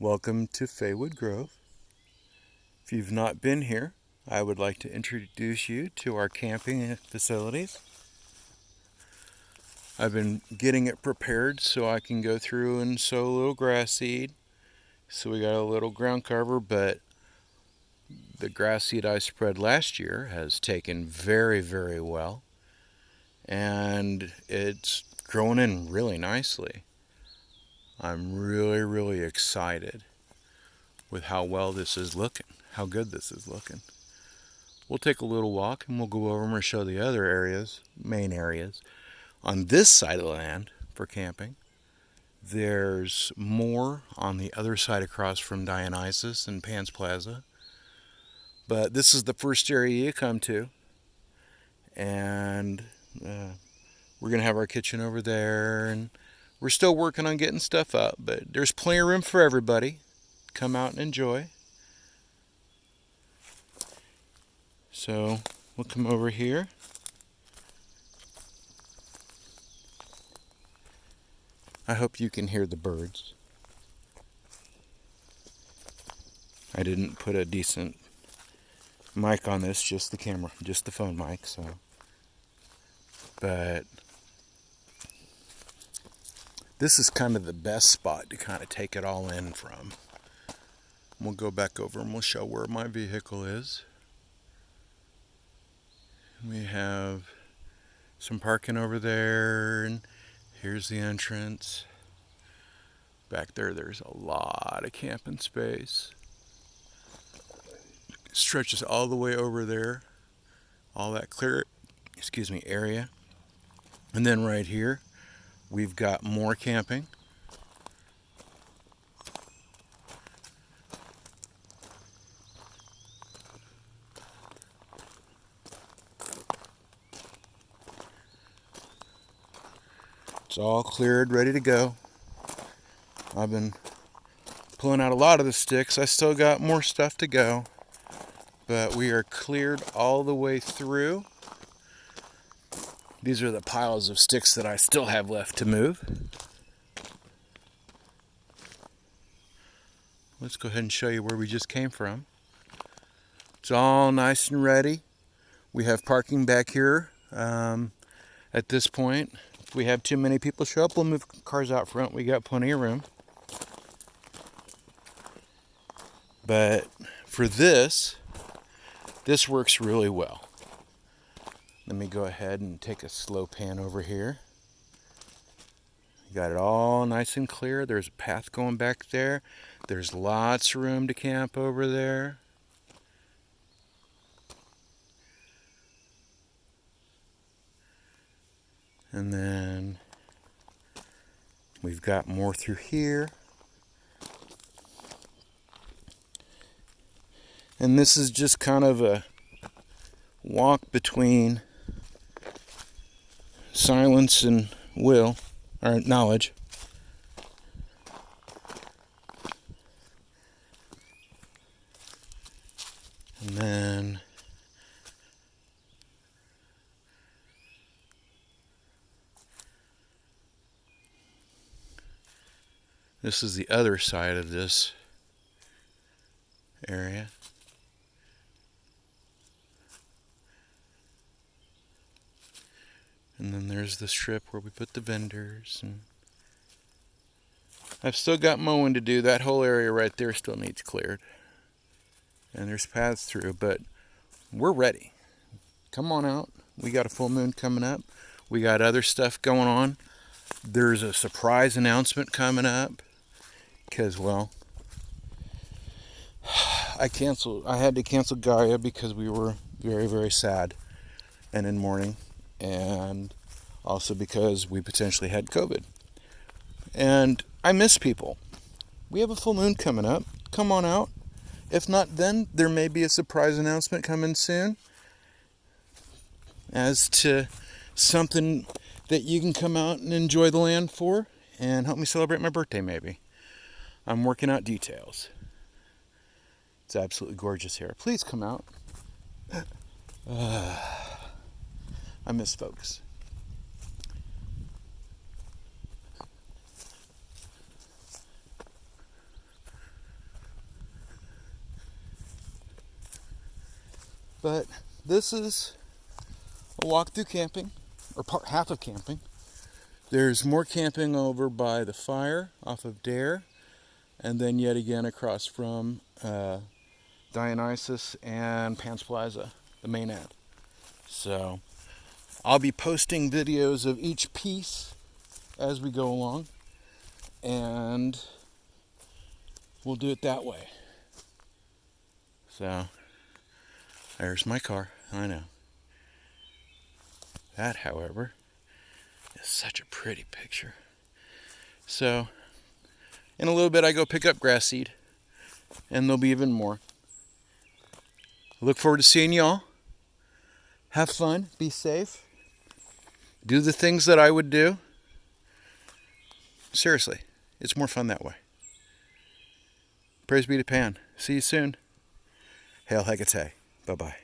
Welcome to Faywood Grove. If you've not been here, I would like to introduce you to our camping facilities. I've been getting it prepared so I can go through and sow a little grass seed. So we got a little ground cover, but the grass seed I spread last year has taken very, very well. And it's grown in really nicely. I'm really excited with how well this is looking, how good this is looking. We'll take a little walk and we'll go over and show the other areas, main areas. On this side of the land for camping, there's more on the other side across from Dionysus and Pan's Plaza. But this is the first area you come to. And we're going to have our kitchen over there. And we're still working on getting stuff up. But there's plenty of room for everybody. Come out and enjoy. So we'll come over here. I hope you can hear the birds. I didn't put a decent mic on this, just the camera, just the phone mic, so. But this is kind of the best spot to kind of take it all in from. We'll go back over and we'll show where my vehicle is. We have some parking over there, and here's the entrance. Back there, there's a lot of camping space. It stretches all the way over there, all that clear, area. And then right here, we've got more camping. It's all cleared, ready to go. I've been pulling out a lot of the sticks. I still got more stuff to go, but we are cleared all the way through. These are the piles of sticks that I still have left to move. Let's go ahead and show you where we just came from. It's all nice and ready. We have parking back here. At this point, if we have too many people show up, we'll move cars out front. We got plenty of room. But for this works really well. Let me go ahead and take a slow pan over here. You got it all nice and clear. There's a path going back there. There's lots of room to camp over there. And then we've got more through here. And this is just kind of a walk between silence and knowledge. And then this is the other side of this area. And then there's the strip where we put the vendors. And I've still got mowing to do. That whole area right there still needs cleared. And there's paths through, but we're ready. Come on out. We got a full moon coming up. We got other stuff going on. There's a surprise announcement coming up. Because, well, I had to cancel Gaia because we were very sad and in mourning. And also because we potentially had COVID. And I miss people. We have a full moon coming up. Come on out. If not then, there may be a surprise announcement coming soon as to something that you can come out and enjoy the land for and help me celebrate my birthday maybe. I'm working out details. It's absolutely gorgeous here. Please come out. I miss folks. But this is a walk through camping, or half of camping. There's more camping over by the fire off of Dare, and then yet again across from Dionysus and Pans Plaza, the main ad. So I'll be posting videos of each piece as we go along, and we'll do it that way. So there's my car. I know. That, however, is such a pretty picture. So in a little bit I go pick up grass seed, and there'll be even more. I look forward to seeing y'all. Have fun, be safe, do the things that I would do. Seriously, it's more fun that way. Praise be to Pan. See you soon. Hail Hecate. Bye-bye.